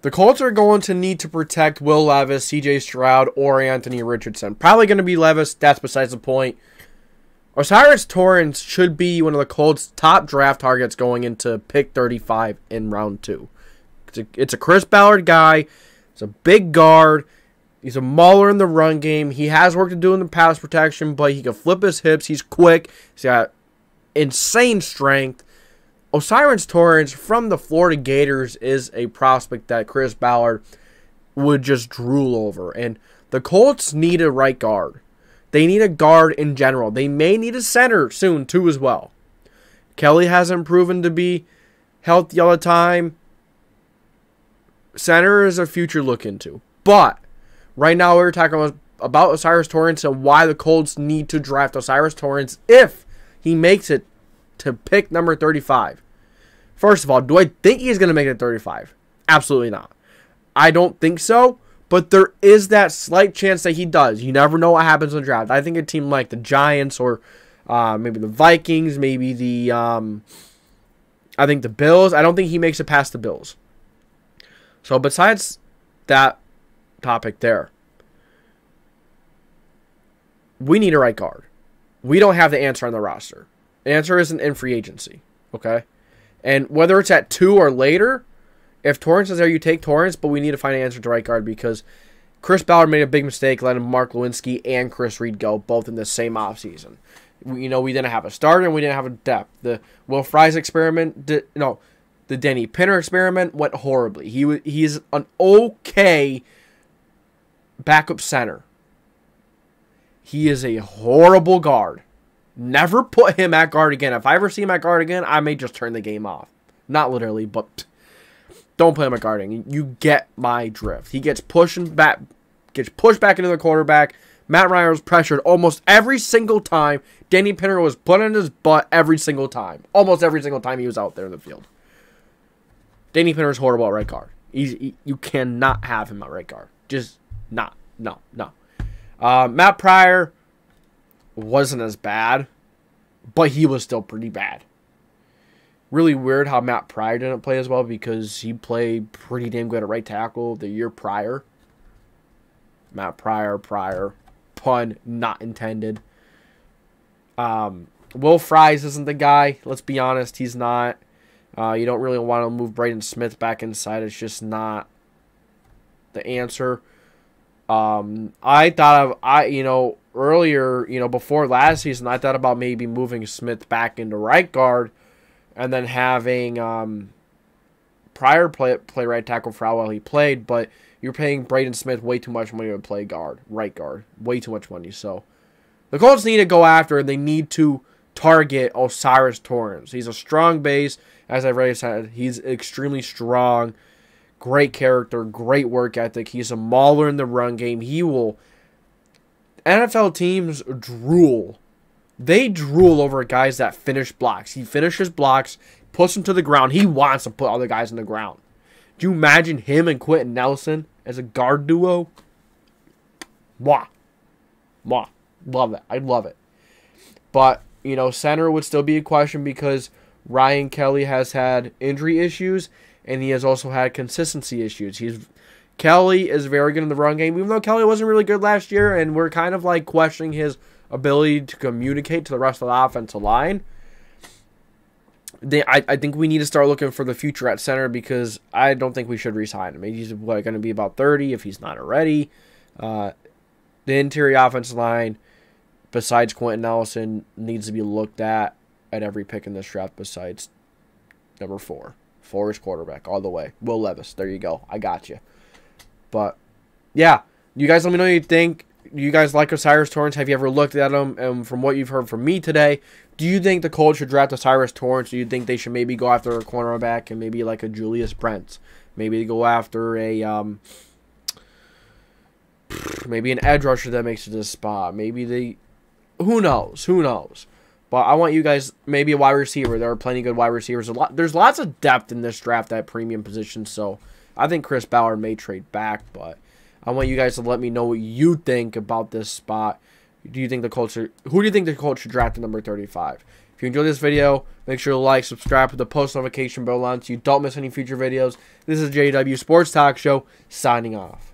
The Colts are going to need to protect Will Levis, C.J. Stroud, or Anthony Richardson. Probably going to be Levis. That's besides the point. O'Cyrus Torrence should be one of the Colts' top draft targets going into pick 35 in round 2. It's a Chris Ballard guy. It's a big guard. He's a mauler in the run game. He has work to do in the pass protection, but he can flip his hips. He's quick. He's got insane strength. O'Cyrus Torrence from the Florida Gators is a prospect that Chris Ballard would just drool over. And the Colts need a right guard. They need a guard in general. They may need a center soon, too, as well. Kelly hasn't proven to be healthy all the time. Center is a future look into. But right now we're talking about O'Cyrus Torrence and why the Colts need to draft O'Cyrus Torrence if he makes it to pick number 35. First of all, do I think he's going to make it 35? Absolutely not. I don't think so, but there is that slight chance that he does. You never know what happens in the draft. I think a team like the Giants or maybe the Vikings, maybe the I think the Bills. I don't think he makes it past the Bills. So besides that topic there, we need a right guard. We don't have the answer on the roster. The answer isn't in free agency, okay? And whether it's at 2 or later, if Torrence is there, you take Torrence, but we need to find an answer to right guard because Chris Ballard made a big mistake letting Mark Lewinsky and Chris Reed go both in the same offseason. We didn't have a starter and we didn't have a depth. The Will Fries experiment, the Denny Pinner experiment went horribly. He's an okay backup center. He is a horrible guard. Never put him at guard again. If I ever see him at guard again, I may just turn the game off. Not literally, but don't put him at guarding. You get my drift. He gets pushed back into the quarterback. Matt Ryan was pressured almost every single time. Danny Pinner was put in his butt every single time. Almost every single time he was out there in the field. Danny Pinner is horrible at right guard. You cannot have him at right guard. Just not. No. Matt Pryor wasn't as bad, but he was still pretty bad. Really weird how Matt Pryor didn't play as well because he played pretty damn good at right tackle the year prior. Matt Pryor, pun not intended. Will Fries isn't the guy. Let's be honest, he's not. You don't really want to move Braden Smith back inside. It's just not the answer. I thought of, earlier, before last season, I thought about maybe moving Smith back into right guard and then having Pryor play right tackle for how well he played, but you're paying Braden Smith way too much money to play right guard. Way too much money. So the Colts need to go after and they need to target O'Cyrus Torrence. He's a strong base. As I've already said, he's extremely strong. Great character, great work ethic. He's a mauler in the run game. NFL teams drool. They drool over guys that finish blocks. He finishes blocks, puts them to the ground. He wants to put other guys on the ground. Do you imagine him and Quentin Nelson as a guard duo? Mwah. Love it. I'd love it. But, center would still be a question because Ryan Kelly has had injury issues. And he has also had consistency issues. Kelly is very good in the run game, even though Kelly wasn't really good last year, and we're kind of like questioning his ability to communicate to the rest of the offensive line. I think we need to start looking for the future at center because I don't think we should re-sign him. He's going to be about 30 if he's not already. The interior offensive line, besides Quentin Nelson, needs to be looked at every pick in this draft besides number 4. 4 is quarterback all the way. Will Levis. There you go. I got you. But, yeah. You guys let me know what you think. Do you guys like O'Cyrus Torrence? Have you ever looked at him? And from what you've heard from me today, do you think the Colts should draft O'Cyrus Torrence? Do you think they should maybe go after a cornerback and maybe like a Julius Brents? Maybe go after maybe an edge rusher that makes it to the spot. Maybe who knows? But I want you guys, maybe a wide receiver. There are plenty of good wide receivers. There's lots of depth in this draft at premium positions, so I think Chris Ballard may trade back, but I want you guys to let me know what you think about this spot. Who do you think the Colts should draft at number 35? If you enjoyed this video, make sure to like, subscribe, with the post notification bell on so you don't miss any future videos. This is JDW Sports Talk Show, signing off.